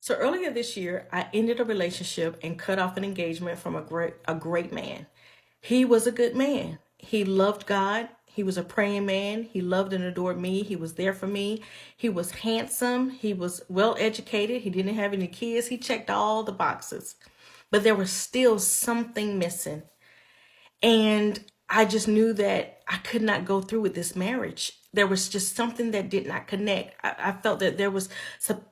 So earlier this year, I ended a relationship and cut off an engagement from a great man. He was a good man. He loved God. He was a praying man. He loved and adored me. He was there for me. He was handsome. He was well educated. He didn't have any kids. He checked all the boxes. But there was still something missing. And I just knew that I could not go through with this marriage. There was just something that did not connect. I felt that there was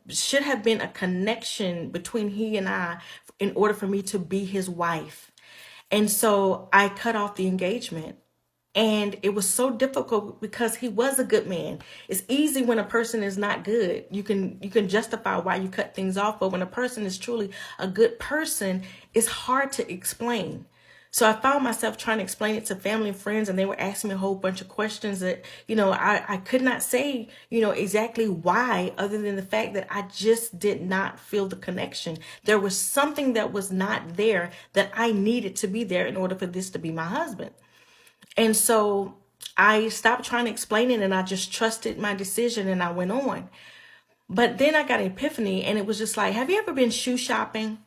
should have been a connection between he and I in order for me to be his wife. And so I cut off the engagement. And it was so difficult because he was a good man. It's easy when a person is not good. You can justify why you cut things off, but when a person is truly a good person, it's hard to explain. So I found myself trying to explain it to family and friends, and they were asking me a whole bunch of questions that, I could not say, exactly why, other than the fact that I just did not feel the connection. There was something that was not there that I needed to be there in order for this to be my husband. And so I stopped trying to explain it and I just trusted my decision and I went on. But then I got an epiphany and it was just like, have you ever been shoe shopping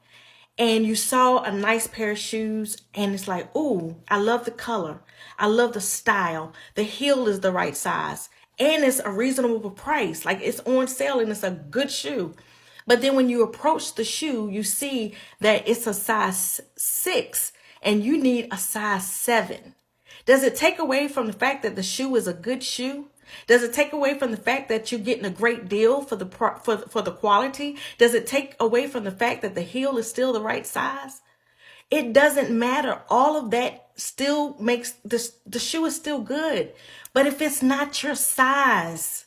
and you saw a nice pair of shoes and it's like, ooh, I love the color. I love the style. The heel is the right size and it's a reasonable price. Like it's on sale and it's a good shoe. But then when you approach the shoe, you see that it's a size 6 and you need a size 7. Does it take away from the fact that the shoe is a good shoe? Does it take away from the fact that you're getting a great deal for the quality? Does it take away from the fact that the heel is still the right size? It doesn't matter. All of that still makes the shoe is still good. But if it's not your size,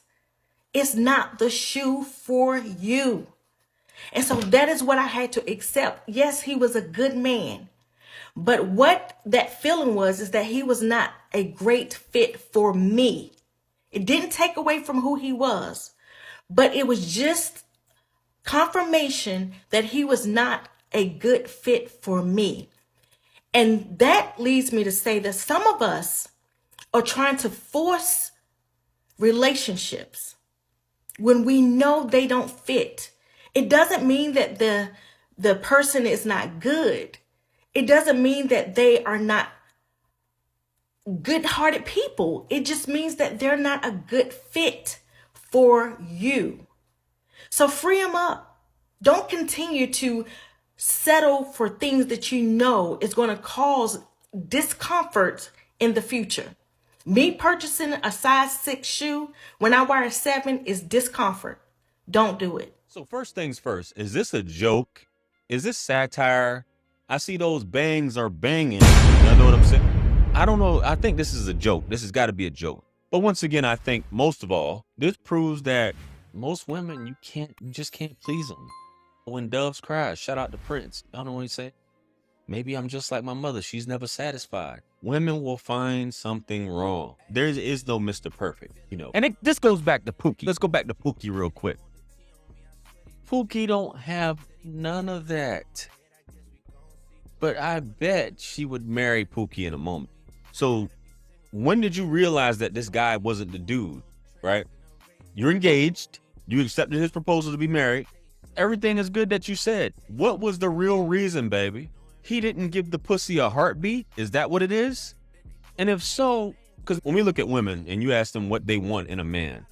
it's not the shoe for you. And so that is what I had to accept. Yes, he was a good man. But what that feeling was is that he was not a great fit for me. It didn't take away from who he was, but it was just confirmation that he was not a good fit for me. And that leads me to say that some of us are trying to force relationships when we know they don't fit. It doesn't mean that the person is not good. It doesn't mean that they are not good-hearted people. It just means that they're not a good fit for you. So free them up. Don't continue to settle for things that you know is going to cause discomfort in the future. Me purchasing a size 6 shoe when I wear a 7 is discomfort. Don't do it. So first things first, is this a joke? Is this satire? I see those bangs are banging. You know what I'm saying? I don't know. I think this is a joke. This has got to be a joke. But once again, I think most of all, this proves that most women, you just can't please them. When doves cry, shout out to Prince. I don't know what he said. Maybe I'm just like my mother. She's never satisfied. Women will find something wrong. There is no Mr. Perfect, And this goes back to Pookie. Let's go back to Pookie real quick. Pookie don't have none of that. But I bet she would marry Pookie in a moment. So when did you realize that this guy wasn't the dude, right? You're engaged. You accepted his proposal to be married. Everything is good that you said. What was the real reason, baby? He didn't give the pussy a heartbeat? Is that what it is? And if so, because when we look at women and you ask them what they want in a man,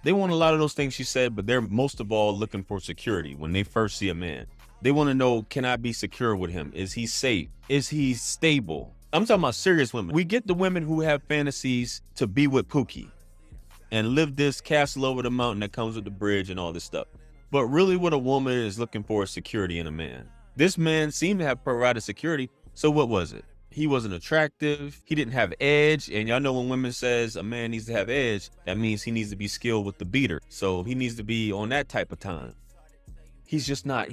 they want a lot of those things she said, but they're most of all looking for security when they first see a man. They want to know, can I be secure with him? Is he safe? Is he stable? I'm talking about serious women. We get the women who have fantasies to be with Pookie and live this castle over the mountain that comes with the bridge and all this stuff. But really what a woman is looking for is security in a man. This man seemed to have provided security. So what was it? He wasn't attractive. He didn't have edge. And y'all know when women says a man needs to have edge, that means he needs to be skilled with the beater. So he needs to be on that type of time. He's just not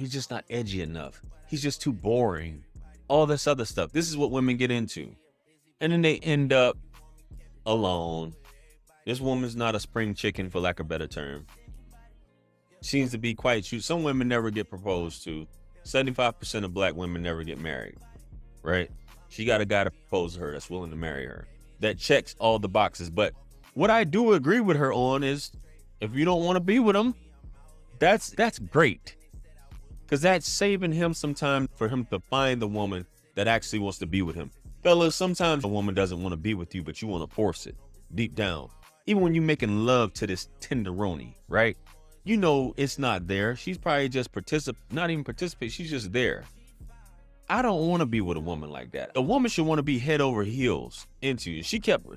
edgy enough. He's just too boring. All this other stuff. This is what women get into. And then they end up alone. This woman's not a spring chicken, for lack of a better term. She seems to be quite cute. Some women never get proposed to. 75% of black women never get married, right? She got a guy to propose to her that's willing to marry her. That checks all the boxes. But what I do agree with her on is if you don't want to be with him, that's great. because that's saving him some time for him to find the woman that actually wants to be with him. Fellas, sometimes a woman doesn't want to be with you, but you want to force it deep down. Even when you're making love to this tenderoni, right? You know it's not there. She's probably just not even participate. She's just there. I don't want to be with a woman like that. A woman should want to be head over heels into you. She kept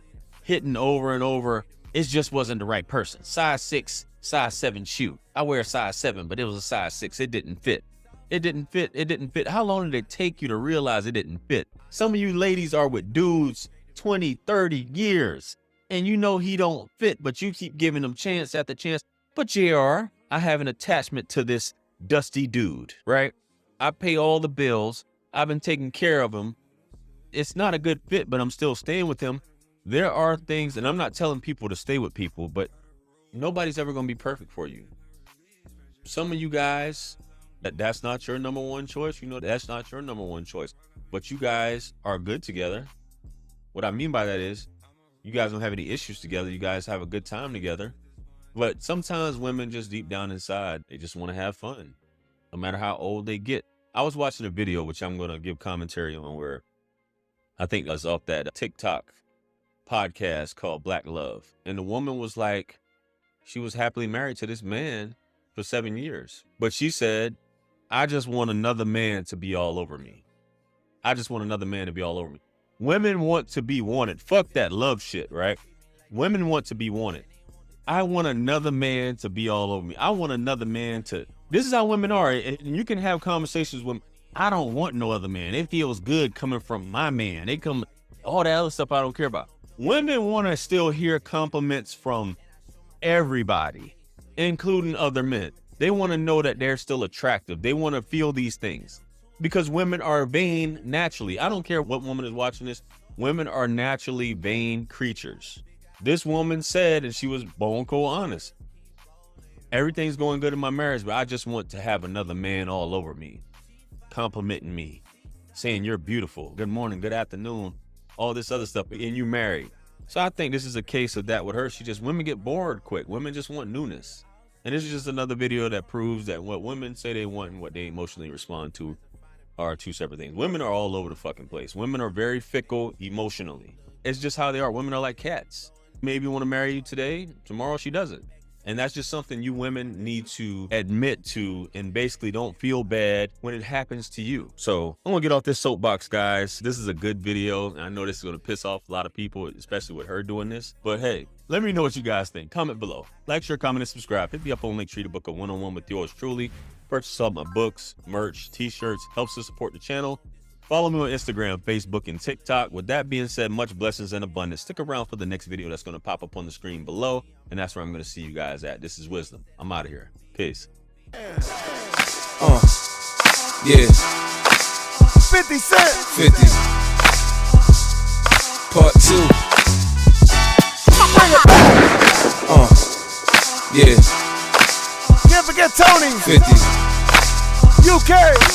hitting over and over. It just wasn't the right person. Size 6, size 7 shoe. I wear a size 7, but it was a size 6. It didn't fit. It didn't fit. It didn't fit. How long did it take you to realize it didn't fit? Some of you ladies are with dudes 20, 30 years, and you know he don't fit, but you keep giving him chance after chance. But JR, I have an attachment to this dusty dude, right? I pay all the bills. I've been taking care of him. It's not a good fit, but I'm still staying with him. There are things, and I'm not telling people to stay with people, but nobody's ever going to be perfect for you. Some of you guys, that's not your number one choice. You know, that's not your number one choice, but you guys are good together. What I mean by that is you guys don't have any issues together. You guys have a good time together. But sometimes women just deep down inside, they just want to have fun, no matter how old they get. I was watching a video, which I'm going to give commentary on, where I think that's off that TikTok podcast called Black Love. And the woman was like, she was happily married to this man for 7 years. But she said, I just want another man to be all over me. I just want another man to be all over me. Women want to be wanted. Fuck that love shit, right? Women want to be wanted. I want another man to be all over me. I want another man to... This is how women are. And you can have conversations with, I don't want no other man. It feels good coming from my man. They come, all that other stuff I don't care about. Women want to still hear compliments from everybody, including other men. They want to know that they're still attractive. They want to feel these things because women are vain naturally. I don't care what woman is watching this. Women are naturally vain creatures. This woman said, and she was bone cold honest, everything's going good in my marriage, but I just want to have another man all over me, complimenting me, saying you're beautiful, good morning, good afternoon, all this other stuff, and you married. So I think this is a case of that with her. Women get bored quick. Women just want newness. And this is just another video that proves that what women say they want and what they emotionally respond to are two separate things. Women are all over the fucking place. Women are very fickle emotionally. It's just how they are. Women are like cats. Maybe want to marry you today, tomorrow she doesn't. And that's just something you women need to admit to and basically don't feel bad when it happens to you. So I'm gonna get off this soapbox, guys. This is a good video. I know this is gonna piss off a lot of people, especially with her doing this. But hey, let me know what you guys think. Comment below. Like, share, comment, and subscribe. Hit me up on Linktree to book a one-on-one with yours truly. Purchase all my books, merch, t-shirts, helps to support the channel. Follow me on Instagram, Facebook, and TikTok. With that being said, much blessings and abundance. Stick around for the next video that's going to pop up on the screen below, and that's where I'm going to see you guys at. This is Wisdom. I'm out of here. Peace. Yeah. 50 Cent. 50. Part 2. Bring it back. Yeah. Can't forget Tony. 50. UK.